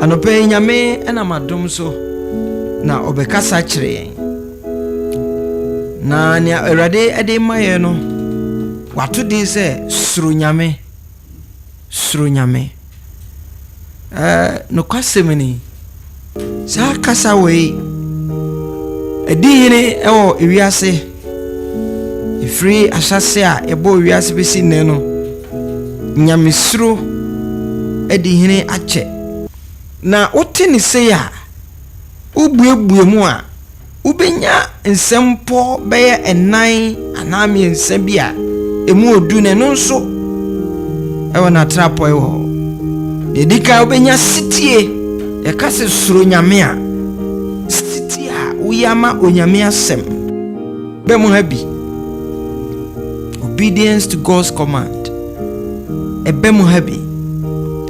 Anope nyame ena madom so na obekasa kire yen. Na ne Awurade ede maye no wato din se suro nyame. Suro nyame. No kwasemini. Sa kasa we edihine ewo ewiase. Ifri asase a ebo wiase besi ne no nyamesuro edihine ache na otini se ya ubuebue mu a ubenya nsempo beye enan anami nsabia emu odu ne no nso ewo na trapo ewo dedika ubenya sitie yakase suro nyame a sitie a uyama onyame asem be mu habi. Obedience to God's command. Ebemu habi.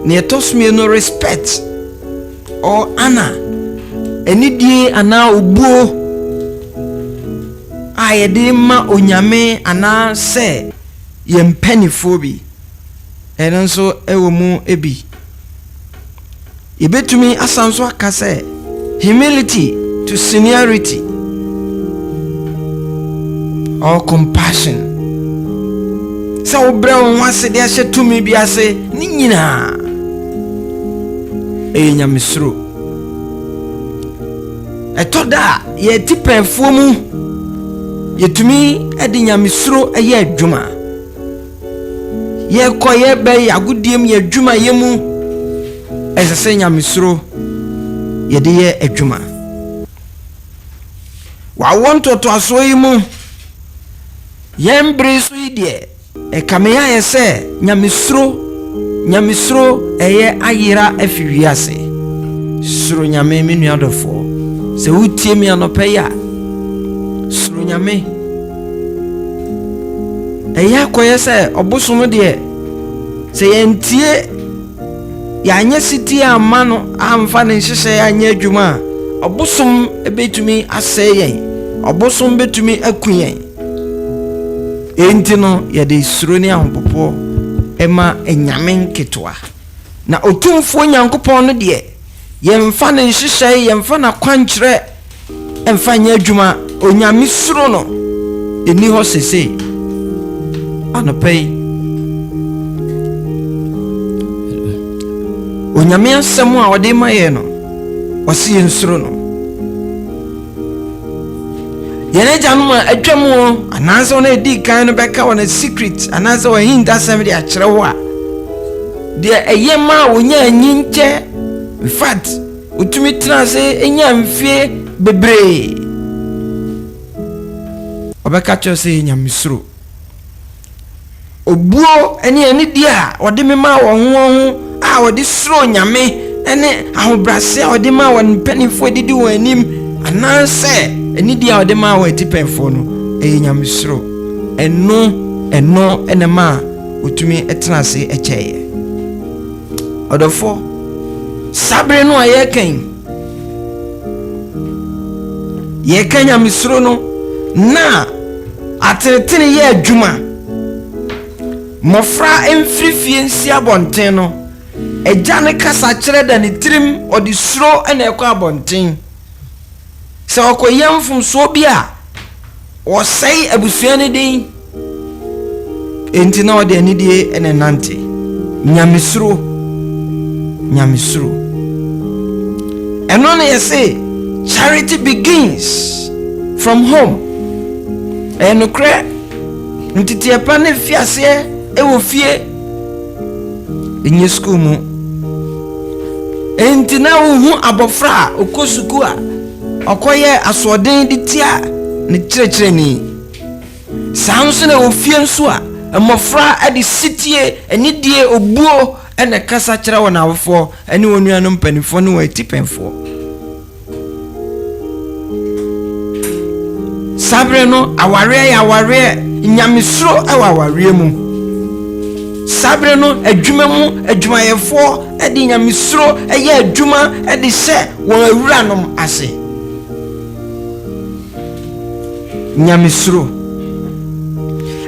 Ne etosme no respect or honor. Enidie ana obuo. Ayede ma onyame ana se yempanifo bi. Enonso ewo mu ebi. Ibetumi asanso akase humility to seniority or compassion. Sa obra wonwase de ahye tumi bi ase ni nyina nyamesuro etoda ye tipenfo mu yetumi edi nyamesuro eye adwuma ye koye be agudiem ye adwuma ye mu esese nyamesuro ye de ye adwuma wa wonto to aso yi mu yembre so ide kameya yese nyamesuro eye ayira afiwiase suro nyame menu adofo se utie mi anopeya suro nyame eye koyese obosom de se yentie ya anya siti amano amfa ne hyehyɛ anya adwuma obosom ebetumi asɛyen obosom betumi akuyen enti no yede suro ne ahopopo ema enyame nketwa na otumfo nyankopɔn no de yemfa ne hyehyɛ yemfa na kwankyerɛ emfa nya adwuma onyame suro no eni ho sese anopai onyame asɛm a ɔde maye no ɔse yensuro no yene januma adwamo ananso na edi kan no beka wona secret ananso wa hint asem de akere wo a de eyema wonya anyinche in fact utumi trase enya mfie bebre obeka chose nyamesuro obuo eni dia ode mema wo ho a ode suro nyame ene ahobrase a ode ma won penifo didi won anim ananse eni dia ode ma wa tipefo no nyamesuro eno enema utumi etrase echeye odofo sabre no ayekan nyamesuro no na atetene ye adwuma mofra emfrifie nsi abonten no eja ne kasa kire da ne tirim odi suro ena ekwa abonten se okoyemfum so bia osei abusuane den enti na ode anidie ene nante nyamesuro eno na yese charity begins from home eno kre ntitie pa ne fiase ewo fie enye school mu enti na wo hu abofra okosuku a okoye asoden ditia ne kirekire ni sanso na wo fie nso a emofra ade sitie enidie obuo ene kasa kire wona awofo ene wonuanom mpanifo ne wa tipenfo sabre no aware nyamesuro awaware mu sabre no adwuma mu adwumayefo edi nyamesuro eye adwuma edi se won awuranom ase nyamesuro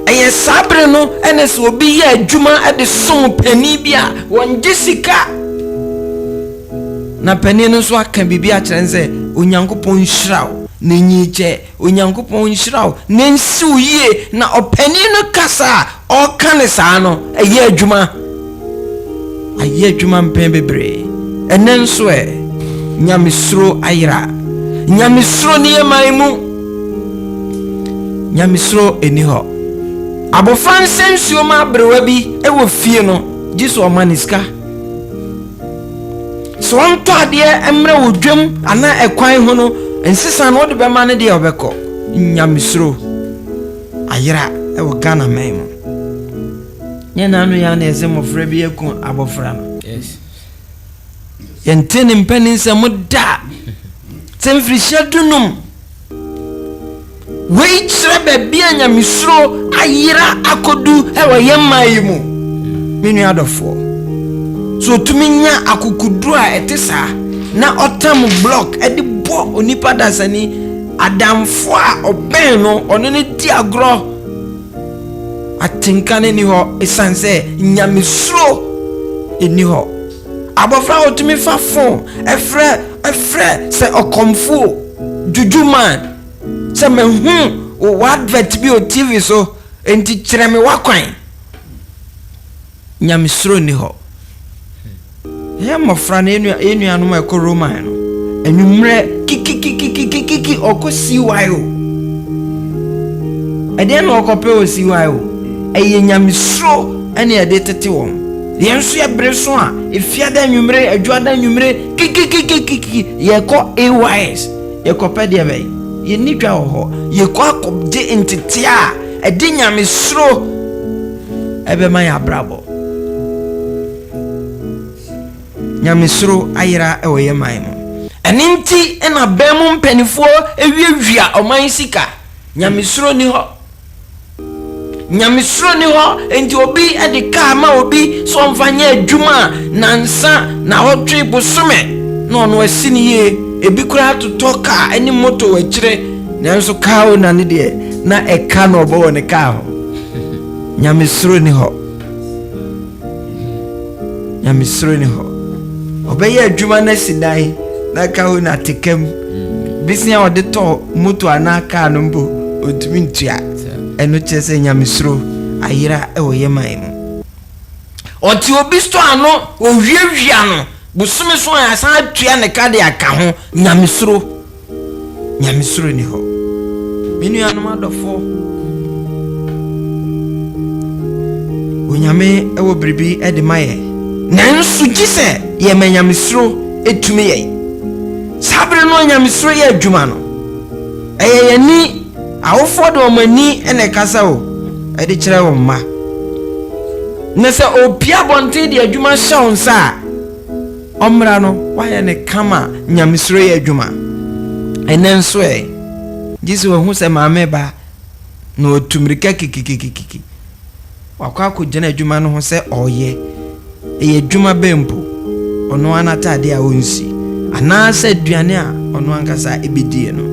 eye sabre no ene se obi ye adwuma edi som pani bia won jesika na panin no so aka bibi a kyerɛ sɛ onyankopɔn hyiraw na nyiche onyankopɔn hyiraw na nsiw yie na ɔpanin no kasa ɔka ne saa no ɛyɛ adwuma mpɛn bebree ɛnɛ nso nyamesuro ayera nyamesuro ne yɛman mu nyamesuro eni hɔ abofra nsensuo ma abrewa bi ɛwɔ fie no giso ɔmaniska so ɔntɔ adeɛ ɛmrɛ wɔ dwam ana ɛkwan ho no nsesa no ɔde bɛma ne deɛ ɔbɛkɔ nyamesuro ayera ɛwɔ Ghana man mu nyɛ na no ya na ɛsɛ mmɔfra bi ɛko abofra no yes yɛnte ne mpani nsɛm da sɛmfirihyɛ dunum wei kyerɛ baabi a nyamesuro ayera akodu ɛwɔ yɛ man yi mu me nua adɔfoɔ so tumi nya akukuduro a ɛte saa na ɔtam block ɛde bɔ onipa dasani adamfo a ɔbɛn no ɔno ne di agorɔ atenka ne ni hɔ esan sɛ nyamesuro eni hɔ abofra otumi fa phone ɛfrɛ sɛ ɔkɔmfo jujuman sɛ mehu o advert bi o TV so enti kyerɛ me wakwan nyamesuro ni hɔ yɛ mɔfra na enua no ɛkɔ Roman no enumrɛ kiki ɔkɔ CYO ɛdeɛ na ɔkɔpɛ o CYO ɛyɛ nyamesuro ɛne ɛde tete wɔn yɛn so yɛ bere so a efiada nwumre adwada nwumre kiki yɛkɔ AYS yɛkɔpɛ deɛ bɛyɛ yɛni dwa wɔ hɔ yɛkɔ akɔgye ntete a ɛde nyamesuro ɛbɛma yɛ abrabɔ nyamesuro ayera ɛwɔ yɛ man mu ɛne nti ɛna bɛn mu mpanifoɔ ewiewia ɔman sika nyamesuro ni hɔ enti obi ɛde kaa ma obi so ɔmfa nyɛ adwuma nansa na ɔtwe bosome na ɔno asi ne yie ebi kura totɔ kaa ɛne moto akyire nanso kaa o na ne deɛ na ɛka na ɔbɔ wɔ ne kaa ho nyamesuro ni hɔ ɔbɛyɛ adwuma na sidan na kaa o na tekam bisia ɔde tɔ moto ana kaa no mbo otumi ntua ɛno kyerɛ sɛ nyamesuro ayera ɛwɔ yɛ man mu ɔte obi sto ano owiewia no busumi so a asan atua ne ka de aka ho nyamesuro ni hɔ menu anom adɔfo onyame ɛwɔ biribi ɛde ma yɛ nanso gye sɛ yɛ ma nyamesuro etumi yɛ sabre no nyamesuro yɛ adwuma no ɛyɛ yɛni awofo de omani ene kasa o ede kyerɛ wo ma ne sɛ opia bonte de adwuma hyɛ nsa omra no wayɛ ne kama nyamesuro yɛ adwuma ene nso gisi wo hu sɛ maame ba na otumrika kikikikiki wakɔ akɔgyina adwuma no ho sɛ ɔyɛ ɛyɛ adwuma bempo ɔno anatade a onsi ana sɛ aduane a ɔno ankasa ebedie no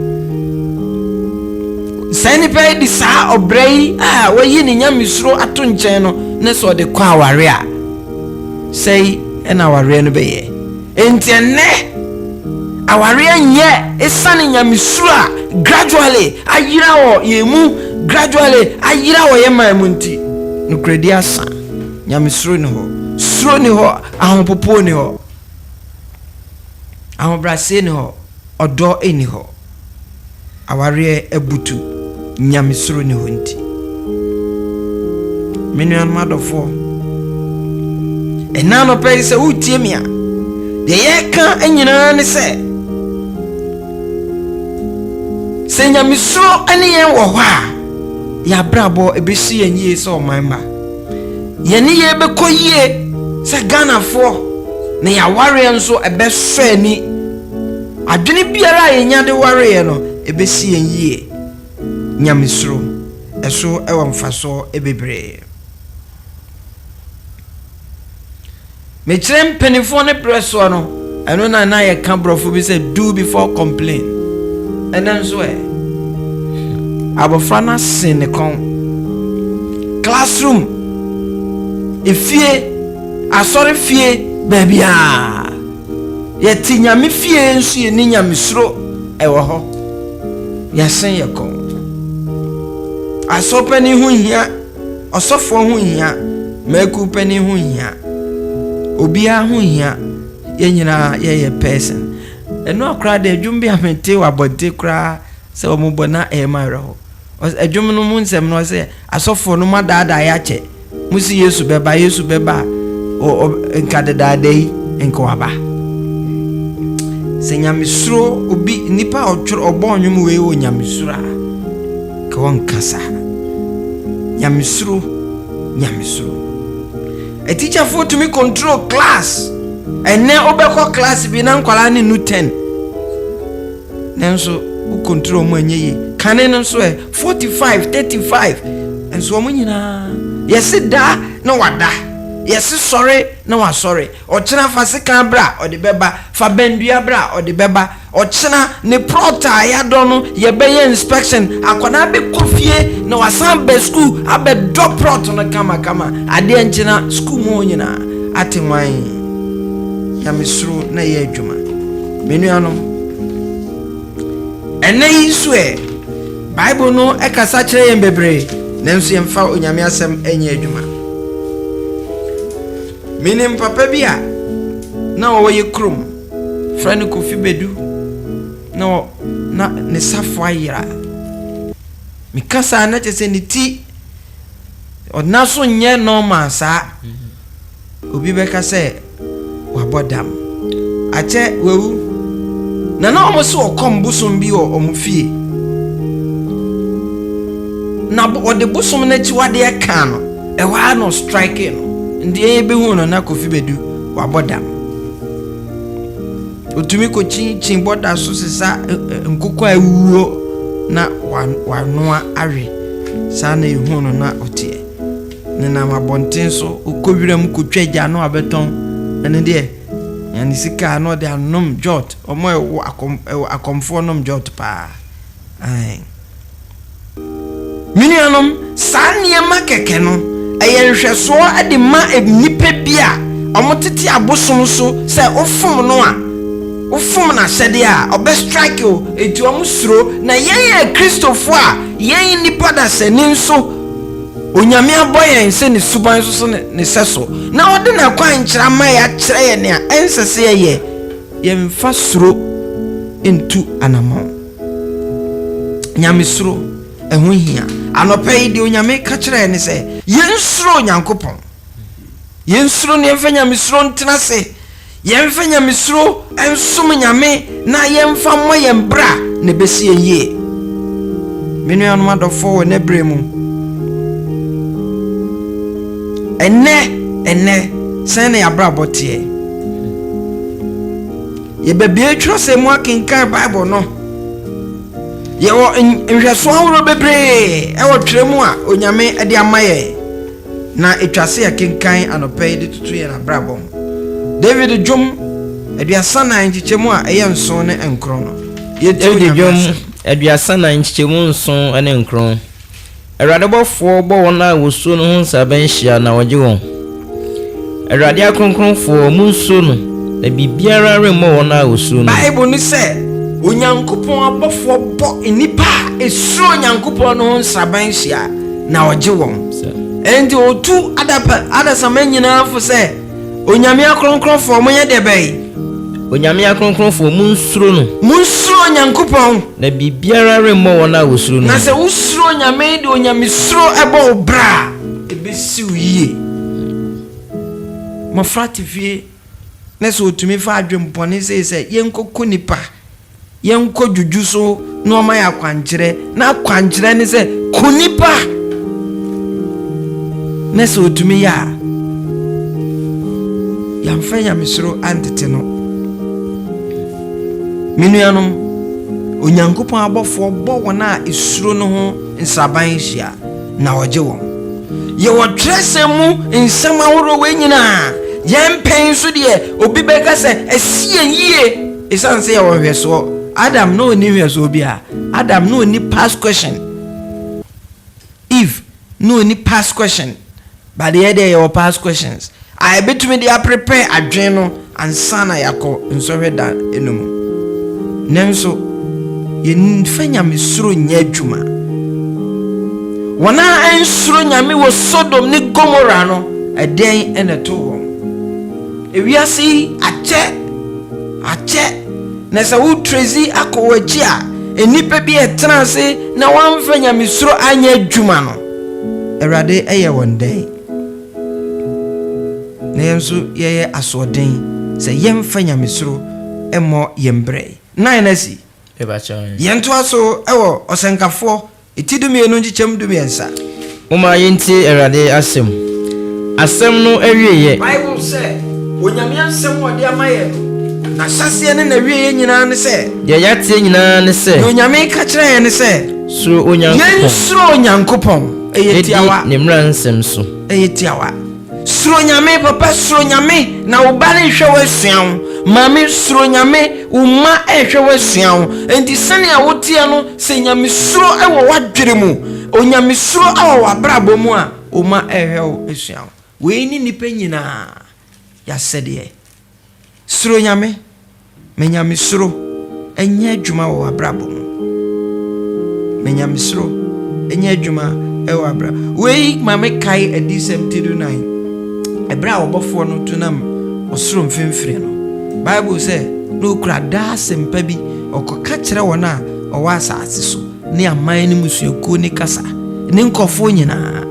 sani pɛ di saa obrei a wayi ne nyamesuro ato nkyɛn no ne so de kɔ aware a sei ɛna aware no bɛyɛ enti ɛnɛ aware nyɛ esane nyamesuro a gradually ayira wɔ yemu gradually ayira wɔ yɛman mu nti no kredi asa nyamesuro ne hɔ suro ne hɔ ahopopo ne hɔ ahobrase ne hɔ ɔdɔ eni hɔ aware ebutu nyamesuro ne hɔ nti menuan madofo ɛna no pɛ sɛ wotie me a de yɛka anyina ne sɛ nyamesuro ane yɛn wɔ hɔ a yɛabrabɔ ebesi yɛn yie sɛ ɔman ba yɛne yɛ bɛkɔ yie sɛ Ghanafoɔ na yɛaware nso ɛbɛsɔ ani adwene biara a yɛnya de ware no ebesi yɛn yie nyamesuro ɛso ɛwɔ mfaso ebebree mekyerɛ mpanifo ne preso no ɛno na yɛ ka brofo bi sɛ do before complain ɛnɛ nso abofra na sen ne kon classroom efie asɔre fie baby a yɛte nyame fie nso yɛ ni nyamesuro ɛwɔ hɔ yɛsen yɛ kɔn asɔpani ho hia ɔsɔfo ho hia maku pani ho hia obiara ho hia yɛnyina yɛyɛ person ɛno akora de adwum bi amete wabɔde kora sɛ ɔmobɔ na ɛyɛma hɔ adwum no mu nsɛm no sɛ asɔfo no madaada yɛakyɛ musi yesu bɛba nka dedaada yi nka waba sɛ nyamesuro obi nipa ɔbɔ ɔnwom wei wɔ nyamesuro a ka wɔnkasa nyamesuro a teacher for to me control class and now obeko class bi na nkwala ne nu 10 nanso u control mo anyeye kane no so 45 35 enso mo nyina yes da na wada yes sorry na wa sorry o kina fa sika bra o de beba fa bandua bra o de beba o kina ne prota ya do no ye be inspection akona be kofie na wasan be school abe drop prot no kama ade nkina school mo nyina atenwan ya misru na ye adwuma menuanom ene yisu bible no ekasa kire yen bebre nanso yemfa onyame asem enye adwuma minim papa bia na wo ye krom friend Kofi Bedu na ne safo ayira mikasa na chese ni ti odna so nye normal sa obi beka se wabodam ache wewu na omo so okom busum bi o omufie na ode busum na chiwade e kan no e wa no strike no ndiye be hu no na Kofi Bedu wabodam otumi ko chin boda so sesa nkokọ awuo na wanoa awe sa na ehu no na otie ne na mabonten so okowiram kotwaja no abeton ene de yani sika no de anom jot omo akomfo nom jot pa ai minianom sanye makeke no eyenhweso ade ma nipa bia omotete abosom so se ofom no a ofom na sede a obe strike o etu omusuro na yen Kristofo a yen nipa da sani nso onyame aboyen se ne suban so ne seso na ode na kwan kira ma ya kire ye ne a ensese ye yemfa suro entu anamo nyame suro eho hia anopai de onyame ka kire ne se yensuro nyankopon yensuro ne yemfa nyame suro ntena se yemfa nyame suro ensom nyame na yemfa mo yembra ne besi ye menu anu adofo ne bremu enne sene ya bra botie ye bebie twro se mo akenkan bible no ye wo nhweso awro bebre e wo twremu a onyame de amaye na etwase ya kenkan anopai de tutu ye na brabom David Jom aduasa na nchichemu a eye nson ne enkro no David Jom aduasa na nchichemu nson ne enkro Erade bofo bo wona wosuo no hunsa benhia na woje won Erade akronkronfo munsuo no na bibiara remo wona wosuo no Bible ni se onyankopon abofo bo enipa esuro onyankopon no hunsa benhia na woje won endi otu adasama nyina fo se onyame akronkronfo monye debei onyame akronkronfo munsuro no munsuro nyankopon na bibiara remo wona wosuro no na se usuro nyame de onyame suro ebo obra ebesi uye mafrati vie na se otumi fa adwempone se yenkoko nipa yenko juju so no ma ya kwankyere na kwankyere ne se kunipa na se otumi ya yamfanya misro antete no minuanom onyankopon abofo bo wona esuro no ho nsaban hia na oje won ye wo tresemu nsama woro wenyina yempen so de obi beka se esie yie esanse ya wo hweso Adam no ni hweso bia Adam no ni past question Eve no ni past question but the other your past questions I bet me they prepare adwen no ansana yako nsɔhwɛ da enum nanso yɛmfa nyamesuro nyɛ adwuma wɔn a nsuro nyame wɔ Sodom ne Gomora no ɛdɛn ɛna to wɔn ewiase yi akyɛ na sɛ wo trezi akɔ w'akyi a enipa bi ɛtena ase na wɔamfa nyamesuro anyɛ adwuma no Awurade ɛyɛ wɔn dɛn na yɛn nso yɛyɛ asoɔden sɛ yɛmfa nyamesuro ɛmmɔ yɛn brɛ nan na si yɛn to aso ɛwɔ ɔsɛnkafoɔ etidumienu nkyekyɛm dumiɛnsa Uma yɛntie Awurade asɛm no awieyɛ Bible sɛ onyame asɛm wɔde ama yɛn na hyɛseɛ ne na awieyɛ nyinaa ne sɛ deɛ yɛatie nyinaa ne sɛ na onyame ka kyerɛ yɛn ne sɛ suro Onyankopɔn yɛn suro Onyankopɔn ɛyɛ tiawa ne mmara nsɛm so ɛyɛ tiawa suro nyame papa suro nyame na wo ba ne hwɛ w'asua wo maame suro nyame wo ma ɛhwɛ w'asua wo enti sɛnea woteɛ no sɛ nyame suro ɛwɔ w'adwere mu onyame suro ɛwɔ w'abrabɔ mu a wo ma ɛhwɛ wo asua wo wei ni nipa nyinaa yɛasɛdeɛ suro nyame me nyame suro ɛnyɛ adwuma wɔ w'abrabɔ mu me nyame suro ɛnyɛ adwuma ɛwɔ w'abrabɔ wei maame kae adisɛm tidu 9 ɛbrɛ a wɔbɔfoɔ no tunam ɔsoro mfimfiri no Bible sɛ na okura daa sempa bi ɔkɔka kyerɛ wɔn a ɔwɔ asase so ne aman ne musuakuo ne kasa ne nkɔfoɔ nyinaa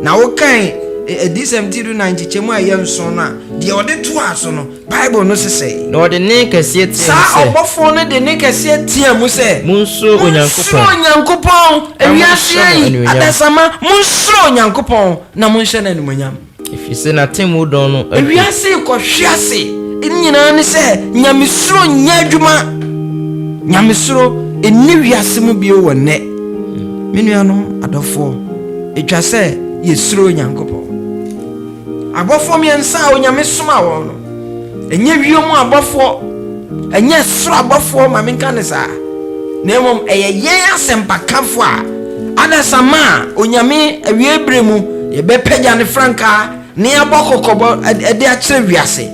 na wokan adisɛm tidu 9 nkyekyɛmu a ɛyɛ nson no a deɛ ɔde to aso no Bible no sesɛ na ɔde ne kɛseɛ tie saa ɔbɔfoɔ no de ne kɛseɛ tie mu sɛ munsuro Onyankopɔn ewiase yi adasama munsuro Onyankopɔn na monhyɛ no animuonyam ɛfiri sɛ n'atemmu dɔn no ewiase kɔhwe ase nyinaa ne sɛ nyamesuro nyɛ adwuma nyamesuro ɛni wiase mu bio wɔ nnɛ me nuanom adɔfoɔ ɛtwa sɛ yɛsuro Onyankopɔn abɔfoɔ mmiɛnsa a onyame soma wɔn no ɛnyɛ wiemu abɔfoɔ ɛnyɛ soro abɔfoɔ ma menka ne saa na mmom ɛyɛ yɛn asɛmpakafoɔ a adasama a onyame awie bere mu yɛbɛpɛgya ne frankaa ne yɛabɔ kɔkɔbɔ ɛde akyerɛ wiase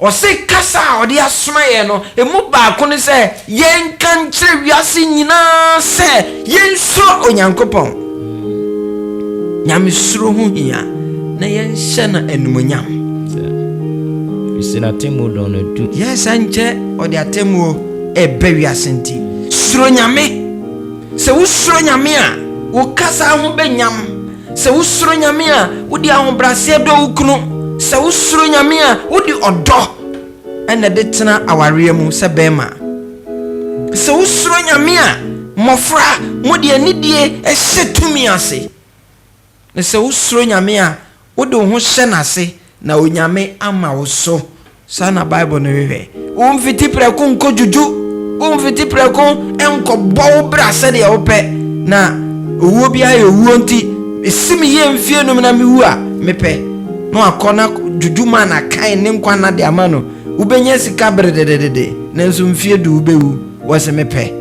ɔse kasa a ɔde asoma yɛn no emu baako ne sɛ yɛnka nkyerɛ wiase nyinaa sɛ yɛnsuro Onyankopɔn nyamesuro ho hia na yɛnhyɛ no animuonyam ɛfiri sɛ n'atemmu dɔn no du yɛsa nkyɛ ɔde atemmuo ɛbɛ wiase nti suro nyame sɛ wosuro nyame a wo kasa ho bɛnyam sɛ wosuro nyame a wode ahobrɛaseɛ dɔ wo kunu sɛ wosuro nyame a wode ɔdɔ ɛna de tena awareɛ mu sɛ bɛrima sɛ wosuro nyame a mmɔfra mode anidie ɛhyɛ tumi ase na sɛ wosuro nyame a wode wo ho hyɛ n'ase na onyame ama wo so saa na Bible no hwehwɛ womfiti prɛko nkɔ dwudwu womfiti prɛko ɛnkɔbɔ wo bra sɛdeɛ wopɛ na owuo bi ayɛ owuo nti esim yɛ mfie no na mewu a mepɛ na akɔ na dwudwu ma na kan ne nkwa na de ama no wobɛnya sika brededede nanso mfie du wobɛwu wɔsɛ mepɛ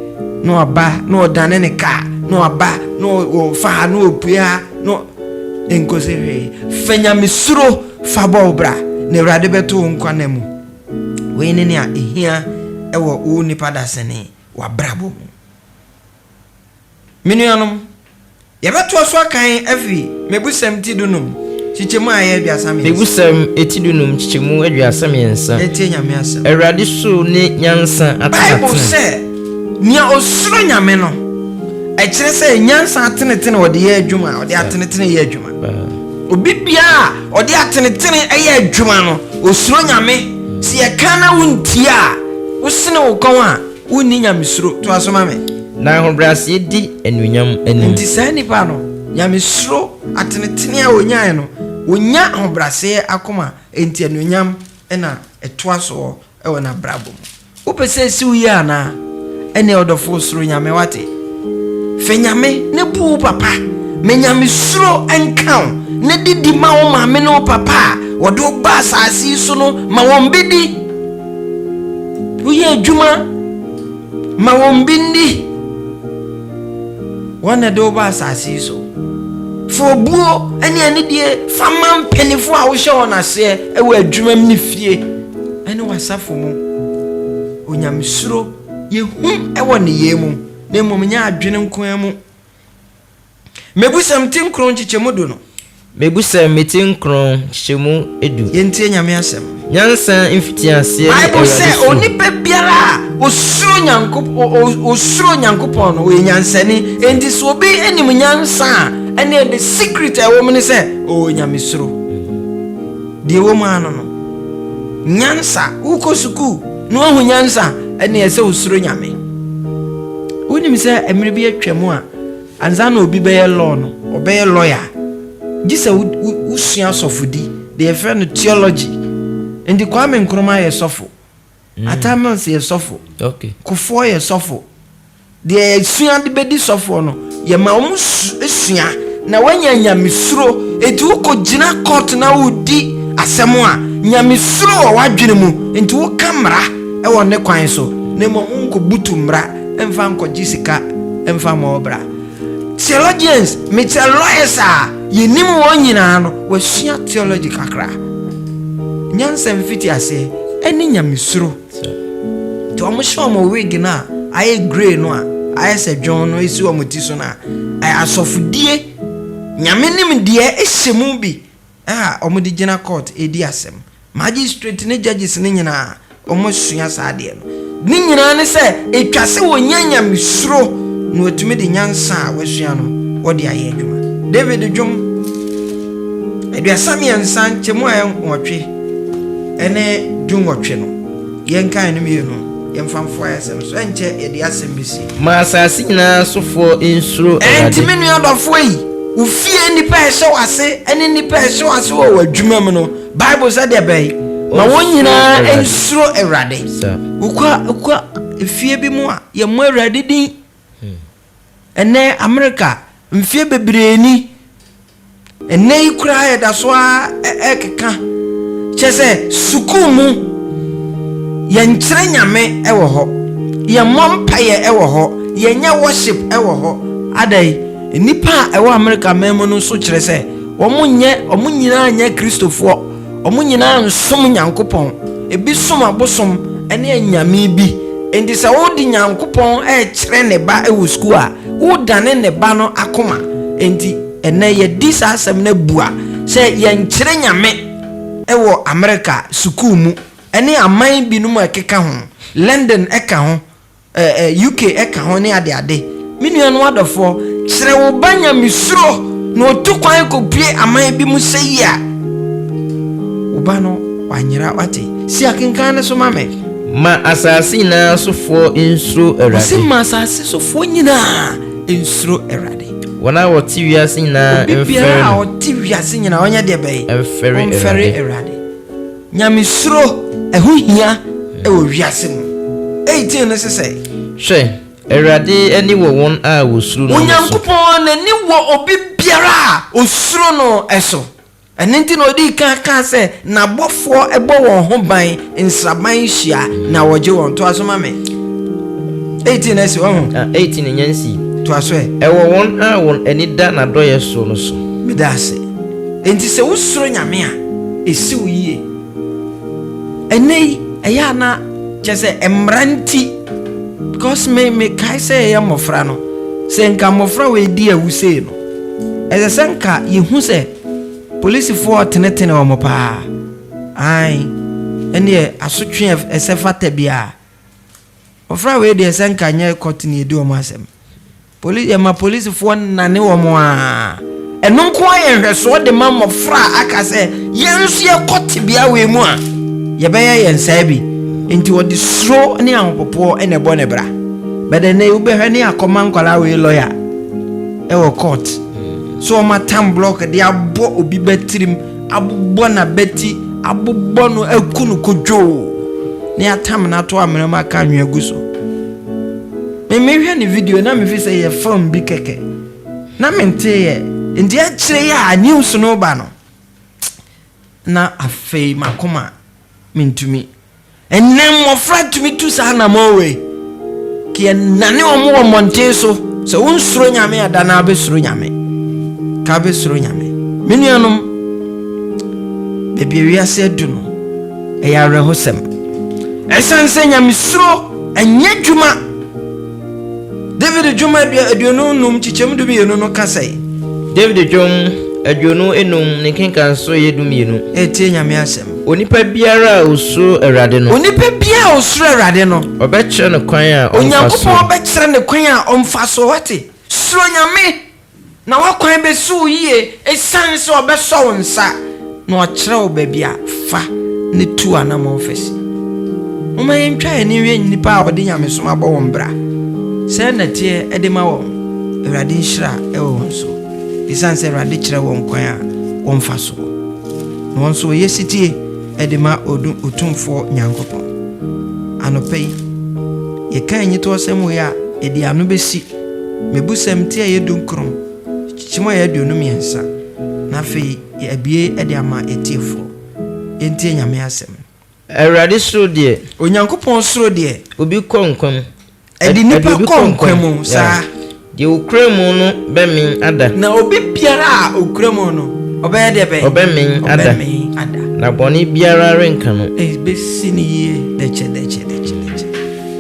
na ɔba na ɔdane ne ka na ɔba na ɔfa na ɔpue ha na nkɔsɛ hwee fanyamesuro fa bɔ bra na Awurade bɛto wo nkwa na mu wei ne a ehia ɛwɔ wo nipa dasene wabrabɔ mu menuanom yɛbɛto so akan afi mebusɛm ti dunum kyikyɛmu a yɛ aduasa me mebusɛm eti dunum kyikyɛmu aduasa miɛnsa ɛtie nyame asɛm Awurade so ne nyansa atena Bible sɛ nea osuro nyame no ɛkyerɛ sɛ nyansa atenetene ɔde yɛ adwuma ɔde atenetene yɛ adwuma obi bia a ɔde atenetene ɛyɛ adwuma no osuro nyame si yɛka na wontie a wosene wo kɔn a wonni nyamesuro to asoma me na ahobrɛaseɛ di anuonyam anim nti saa nipa no nyamesuro atenetene a onyae no onya ahobrɛaseɛ akoma enti anuonyam ɛna ɛtoa so ɛwɔ na brabo mu wopɛ sɛ si wo yi ana ɛne ɔdɔfo suro nyame wate fe nyame ne bu papa me nyamesuro ɛnka ne didi ma wo maame ne wo papa a wɔde wo ba asase so no ma wɔn bedi woyɛ adwuma ma wɔn bindi wɔn de wo ba asase so fobuo ɛne anidie fa ma mpanifo a wohyɛ wɔn aseɛ ɛwɔ adwuma mu ne fie ɛne asafo mu onyamesuro yehu ewo ne yemu na mmom nya adwene nkoa mu mebusam tinkron chichemu do no mebusam metinkron chichemu edu yentie nyame asem nyansa mfiti ase Bible say onipa biara osuro nyankopon no we nyansani enti so obi enim nyansa ene the secret e wo me say o nyamesuro de wo ma no nyansa uko suku no ahu nyansa ene ese osuro nyame wonim say emre bi atwamu a anza na obi be law no obey lawyer gisa usua sofodi they friend theology and the Kwame Nkrumah ye sofo Atamils ye sofo okay Kufuor ye sofo de sua de bedi sofo no ye ma omu sua na wanya nyamesuro enti uko gina court na udi asemo a nyamesuro wa wadwene mu enti wo kamera e won ne kwan so na mo nko butu mra emfa nko gisika emfa ma obra theologians lawyers ye nim won nyina no wasua theology kakra nyansa mfiti ase eni nyamesuro to omo mo wig na aye grey no a aye se John no esi omo ti so na aye asofudie nyame nim de ehemu bi omo di gina court edi asem magistrate ne judges ne nyina omo sua saade no ni nyina ne se etwase wo nyamesuro no otumi de nyansa wasua no wodi aye adwuma David Dwom eduasam yansan chemu aye nwotwe ene dunwotwe no yenkan no mienu yemfamfo ayesem so enche edi asem bisi ma asasi nyina sofo insuro enti menu adofo yi ufie nipa ehye wase ene nipa ehye wase wo wadwuma mu no Bible said de bay ma wonyina insuro erade ukwa efie bi mu a ye mo erade din ene America mfie bebreni ene ikura ya da so a ekeka chese sukumu yenkyere nyame ewo ho ye mompaye ewo ho ye nya worship ewo ho adai nipa ewo America memo no so kyere se omunyina anya kristofo omunyina nsom nyankopon ebi som abosom ene nyame bi enti se wo di nyankopon kyere ne ba ewo school a wo dane ne ba no akoma enti ene ye di sa asem na bua se yenkyere nyame ewo America suku mu ene aman bi no mu ekeka ho London eka ho UK eka ho ne ade minua no adofo kyere wo banya misuro no otukwan kopie aman bi mu seyi a wo ba no wanyira wate si akenkan ne so mame ma asasi na sofo insuro erade si ma asasi sofo nyina insuro erade wana woti wiase nyina emfere a woti wiase nyina onya de be emfere erade nyamesuro ehu hia ewo wiase mu 18 no sese hwe erade ani wo won a wosuru no onyankopon nani wo obi biara osuru no eso enenti no di kan se na bofo ebo won ho ban nsaban hia na woje won to asoma me 18 no se won 18 nyansi to aso ewo won a won ani da na doye so no so medase enti se wosuru nyame a esi wiye enei eya na chese emranti because me kai say ya mofra no se nka mofra we di awuse no eze se nka yehu se police for tenetene wo mopa ai ene asotwe ese fata bia mofra we di ese nka nya court ni edi wo masem police for nane wo mo a eno nko aye hweso de ma mofra aka se yensu ye court bia we mu a ye be ye yensa bi enti wo di sro ne ahopopo ene bo ne bra bede ne ube hwe ne akoma nkwala we lawyer e wo court so ma tam block de abo obi betirim abobbo na beti abobbo no akunu kodwo ne atam na to amere maka nwe aguso me hwe ne video na me fi say ye film bi keke na mente ye ndi a kire ya news no ba no na afei makoma mintumi enem mofra tumi tu sa na mowe ki nane omo monte so unsuro nyame adana abesuro nyame ka besuro nyame menuanom bebia wiase du no eya rehosem esanse nyamesuro enye dwuma David dwuma aduonu num chichemu du mienu no kasai David dwom aduonu enum ne kenkan so ye du mienu etie nyame asem onipa biara osuro Awurade no onipa biara osuro Awurade no obekire ne kwan a Onyankopɔn obekire ne kwan a omfa so wate suro nyame na wakwan besu yie esanse obeso wonsa na okire wo babia fa ne tu anamon fesi Uma yentwa eni wie nipa a ode nyame so mabɔ won bra sɛ na tie ede ma won Awurade nhyira ɛwɔ won so esanse Awurade kyerɛ won kwan a won fa so no won so yesitie ede ma odun otumfo Nyankopɔn anopai ye kan nyito sɛm ya ede ano besi mebusam tie ye dunkron chimo ya duonu miensa na fe abie ede ama etiefo entie nyame asɛm Awurade suro de Onyankopɔn suro de obi konkwam edi nipa konkwam sa de okramu no bemin ada na obi biara a okramu no obeye de be obemin ada na boni biara renka no besi ni ye deche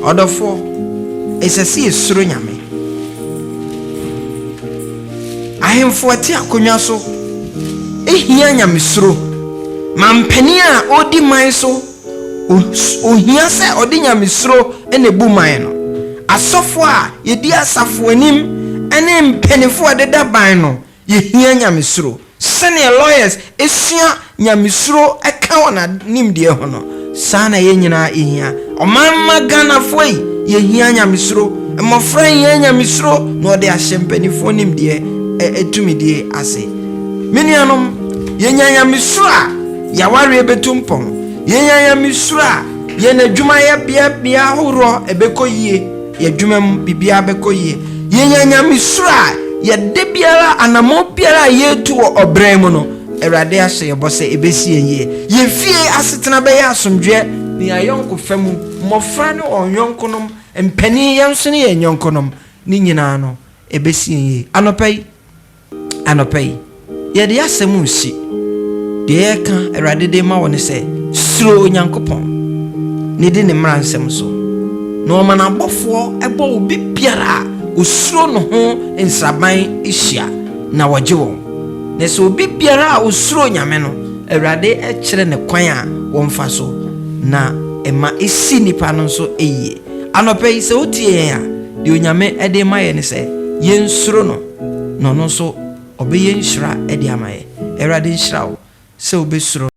odofo esesi suro nyame ahemfo ati akonwa so ehia nyame suro mampani a odi man so ohia sɛ ɔde nyamesuro ene bu man no asɔfo a yedi asafo anim ene mpanifo a deda ban no yehia nyamesuro sene lawyers esua nyamesuro eka wona nimde ho no sana ye nyina ehia ɔmanma Ghana foi yehia nyamesuro mmɔfra yehia nyamesuro no de ahyempanifo nimde etumidie ase menianom yenya nyamesuro a yaware betumpon yenya misura yena dwuma ya bia horo ebekoyie ya dwuma bibia bekoyie yenya misura ya de biara anamo biara yetu obrem no Awurade ahye yebose ebesi yie ye fie asetena be ya asomdwe ni ayonko famu mofra ne onyonkonom empani yenso ne yenyonkonom ni nyina no ebesi yie anopai ye de asemu nsi de ka Awurade de ma woni se suro Onyankopɔn ne di ne mmaransɛm so na ɔma na abɔfoɔ ɛbɔ obi biara osuro no ho nsaban ehia na wɔgye wɔn na sɛ obi biara a osuro nyame no Awurade ɛkyerɛ ne kwan a wɔmfa so na ɛma esi nipa no so eyie anɔpɛ yi sɛ otie yɛn a de onyame ɛde ma yɛn sɛ yɛn suro no na ɔno so ɔbɛyɛ nhyira ɛde ama yɛn Awurade nhyira wo sɛ obɛsuro